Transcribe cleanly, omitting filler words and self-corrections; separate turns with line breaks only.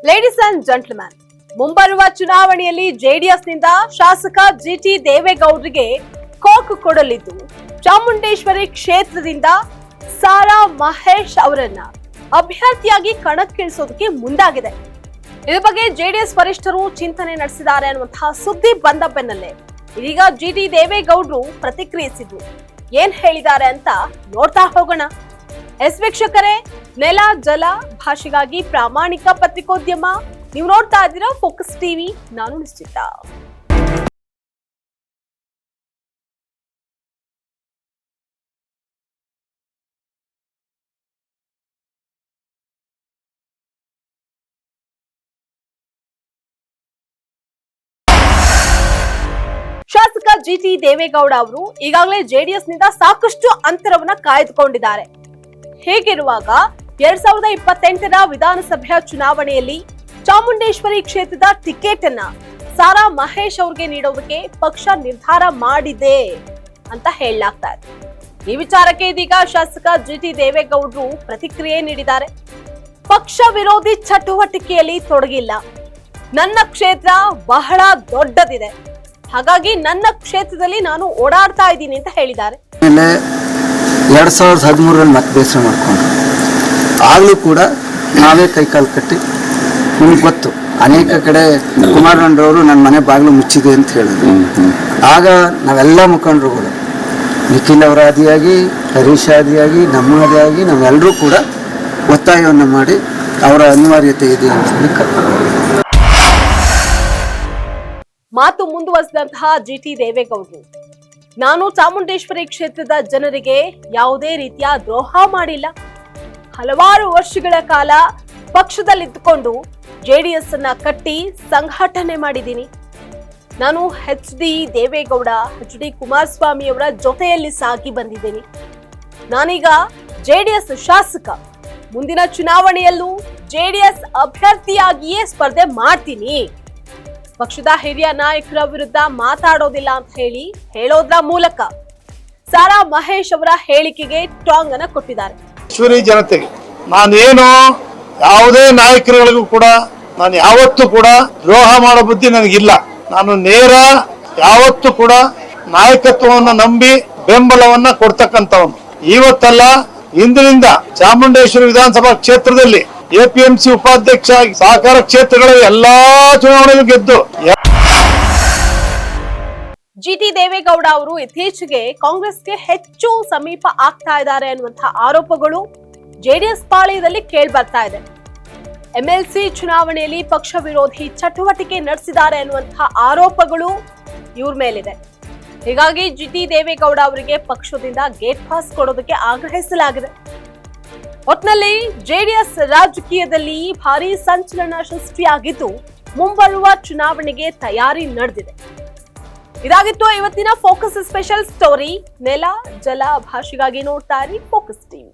Ladies and gentleman, ಮುಂಬರುವ ಚುನಾವಣೆಯಲ್ಲಿ ಜೆಡಿಎಸ್ನಿಂದ ಶಾಸಕ ಜಿಟಿ ದೇವೇಗೌಡರಿಗೆ ಕೋಕ್ ಕೊಡಲಿದ್ದು, ಚಾಮುಂಡೇಶ್ವರಿ ಕ್ಷೇತ್ರದಿಂದ ಸಾರಾ ಮಹೇಶ್ ಅವರನ್ನ ಅಭ್ಯರ್ಥಿಯಾಗಿ ಕಣಕ್ಕಿಳಿಸೋದಕ್ಕೆ ಮುಂದಾಗಿದೆ. ಇದ್ರ ಬಗ್ಗೆ ಜೆಡಿಎಸ್ ವರಿಷ್ಠರು ಚಿಂತನೆ ನಡೆಸಿದ್ದಾರೆ ಅನ್ನುವಂತಹ ಸುದ್ದಿ ಬಂದ ಬೆನ್ನಲ್ಲೇ ಇದೀಗ ಜಿಟಿ ದೇವೇಗೌಡರು ಪ್ರತಿಕ್ರಿಯಿಸಿದ್ರು. ಏನ್ ಹೇಳಿದ್ದಾರೆ ಅಂತ ನೋಡ್ತಾ ಹೋಗೋಣ. ವೀಕ್ಷಕರೇ, ನೆಲ ಜಲ ಭಾಷೆಗಾಗಿ ಪ್ರಾಮಾಣಿಕ ಪತ್ರಿಕೋದ್ಯಮ. ನೀವು ನೋಡ್ತಾ ಇದ್ದೀರಾ ಫೋಕಸ್ ಟಿವಿ, ನಾನು ನಿಶ್ಚಿತ. ಶಾಸಕ ಜಿಟಿ ದೇವೇಗೌಡ ಅವರು ಈಗಾಗಲೇ ಜೆಡಿಎಸ್ನಿಂದ ಸಾಕಷ್ಟು ಅಂತರವನ್ನ ಕಾಯ್ದುಕೊಂಡಿದ್ದಾರೆ. ಹೀಗಿರುವಾಗ 2028ರ ವಿಧಾನಸಭೆಯ ಚುನಾವಣೆಯಲ್ಲಿ ಚಾಮುಂಡೇಶ್ವರಿ ಕ್ಷೇತ್ರದ ಟಿಕೆಟ್ ಅನ್ನ ಸಾರಾ ಮಹೇಶ್ ಅವರಿಗೆ ನೀಡೋದಕ್ಕೆ ಪಕ್ಷ ನಿರ್ಧಾರ ಮಾಡಿದೆ ಅಂತ ಹೇಳಲಾಗ್ತಾ ಇದೆ. ಈ ವಿಚಾರಕ್ಕೆ ಇದೀಗ ಶಾಸಕ ಜಿಟಿ ದೇವೇಗೌಡರು ಪ್ರತಿಕ್ರಿಯೆ ನೀಡಿದ್ದಾರೆ. ಪಕ್ಷ ವಿರೋಧಿ ಚಟುವಟಿಕೆಯಲ್ಲಿ ತೊಡಗಿಲ್ಲ, ನನ್ನ ಕ್ಷೇತ್ರ ಬಹಳ ದೊಡ್ಡದಿದೆ, ಹಾಗಾಗಿ ನನ್ನ ಕ್ಷೇತ್ರದಲ್ಲಿ ನಾನು ಓಡಾಡ್ತಾ ಇದ್ದೀನಿ ಅಂತ ಹೇಳಿದ್ದಾರೆ.
2013ರಲ್ಲಿ ಮತ್ತೆ ಬೇಸರ ಮಾಡಿಕೊಂಡ್ರು. ಆಗಲೂ ಕೂಡ ನಾವೇ ಕೈಕಾಲು ಕಟ್ಟಿ, ನಿಮ್ಗೆ ಗೊತ್ತು, ಅನೇಕ ಕಡೆ ಕುಮಾರಣ್ಣರವರು ನನ್ನ ಮನೆ ಬಾಗಿಲು ಮುಚ್ಚಿದೆ ಅಂತ ಹೇಳಿದ್ರು. ಆಗ ನಾವೆಲ್ಲ ಮುಖಂಡರುಗಳು, ನಿಖಿಲ್ ಅವರ ಆದಿಯಾಗಿ, ಹರೀಶ್ ಆದಿಯಾಗಿ, ನಮ್ಮ ಆದಿಯಾಗಿ ನಾವೆಲ್ಲರೂ ಕೂಡ ಒತ್ತಾಯವನ್ನು ಮಾಡಿ ಅವರ ಅನಿವಾರ್ಯತೆ ಇದೆ ಅಂತ ಹೇಳಿ ಕರ್ಕೊಂಡು
ಮಾತು ಮುಂದುವರೆಸಿದಂತಹ ಜಿಟಿ ದೇವೇಗೌಡರು, ನಾನು ಚಾಮುಂಡೇಶ್ವರಿ ಕ್ಷೇತ್ರದ ಜನರಿಗೆ ಯಾವುದೇ ರೀತಿಯ ದ್ರೋಹ ಮಾಡಿಲ್ಲ. ಹಲವಾರು ವರ್ಷಗಳ ಕಾಲ ಪಕ್ಷದಲ್ಲಿದ್ದುಕೊಂಡು ಜೆಡಿಎಸ್ ಅನ್ನ ಕಟ್ಟಿ ಸಂಘಟನೆ ಮಾಡಿದ್ದೀನಿ. ನಾನು HD ದೇವೇಗೌಡ, HD ಕುಮಾರಸ್ವಾಮಿ ಅವರ ಜೊತೆಯಲ್ಲಿ ಸಾಗಿ ಬಂದಿದ್ದೀನಿ. ನಾನೀಗ ಜೆಡಿಎಸ್ ಶಾಸಕ, ಮುಂದಿನ ಚುನಾವಣೆಯಲ್ಲೂ ಜೆಡಿಎಸ್ ಅಭ್ಯರ್ಥಿಯಾಗಿಯೇ ಸ್ಪರ್ಧೆ ಮಾಡ್ತೀನಿ. ಪಕ್ಷದ ಹಿರಿಯ ನಾಯಕರ ವಿರುದ್ಧ ಮಾತಾಡೋದಿಲ್ಲ ಅಂತ ಹೇಳೋದ್ರ ಮೂಲಕ ಸಾರಾ ಮಹೇಶ್ ಅವರ ಹೇಳಿಕೆಗೆ ಟಾಂಗ್ ಅನ್ನ ಕೊಟ್ಟಿದ್ದಾರೆ.
ಈಶ್ವರಿ ಜನತೆಗೆ ನಾನೇನು ಯಾವುದೇ ನಾಯಕರುಗಳಿಗೂ ಕೂಡ ನಾನು ಯಾವತ್ತೂ ಕೂಡ ದ್ರೋಹ ಮಾಡೋ ಬುದ್ಧಿ ನನಗಿಲ್ಲ. ನಾನು ನೇರ ಯಾವತ್ತೂ ಕೂಡ ನಾಯಕತ್ವವನ್ನು ನಂಬಿ ಬೆಂಬಲವನ್ನ ಕೊಡ್ತಕ್ಕಂಥವನು. ಇವತ್ತಲ್ಲ, ಇಂದಿನಿಂದ ಚಾಮುಂಡೇಶ್ವರಿ ವಿಧಾನಸಭಾ ಕ್ಷೇತ್ರದಲ್ಲಿ APMC ಉಪಾಧ್ಯಕ್ಷ ಸಹಕಾರ ಕ್ಷೇತ್ರಗಳ ಎಲ್ಲಾ ಚುನಾವಣೆಗಳು ಗೆದ್ದು.
ಜಿಟಿ ದೇವೇಗೌಡ ಅವರು ಇತ್ತೀಚೆಗೆ ಕಾಂಗ್ರೆಸ್ಗೆ ಹೆಚ್ಚು ಸಮೀಪ ಆಗ್ತಾ ಇದ್ದಾರೆ ಅನ್ನುವಂತಹ ಆರೋಪಗಳು ಜೆಡಿಎಸ್ ಪಾಳೆಯದಲ್ಲಿ ಕೇಳಿ ಬರ್ತಾ ಇದೆ. MLC ಚುನಾವಣೆಯಲ್ಲಿ ಪಕ್ಷ ವಿರೋಧಿ ಚಟುವಟಿಕೆ ನಡೆಸಿದ್ದಾರೆ ಅನ್ನುವಂತಹ ಆರೋಪಗಳು ಇವ್ರ ಮೇಲಿದೆ. ಹೀಗಾಗಿ ಜಿಟಿ ದೇವೇಗೌಡ ಅವರಿಗೆ ಪಕ್ಷದಿಂದ ಗೇಟ್ ಪಾಸ್ ಕೊಡೋದಕ್ಕೆ ಆಗ್ರಹಿಸಲಾಗಿದೆ. ಒಟ್ನಲ್ಲಿ ಜೆಡಿಎಸ್ ರಾಜಕೀಯದಲ್ಲಿ ಭಾರಿ ಸಂಚಲನ ಸೃಷ್ಟಿಯಾಗಿದ್ದು, ಮುಂಬರುವ ಚುನಾವಣೆಗೆ ತಯಾರಿ ನಡೆದಿದೆ. ಇದಾಗಿತ್ತು ಇವತ್ತಿನ ಫೋಕಸ್ ಸ್ಪೆಷಲ್ ಸ್ಟೋರಿ. ನೆಲ ಜಲ ಭಾಷೆಗಾಗಿ ನೋಡ್ತಾ ಇರಿ ಫೋಕಸ್ ಟಿವಿ.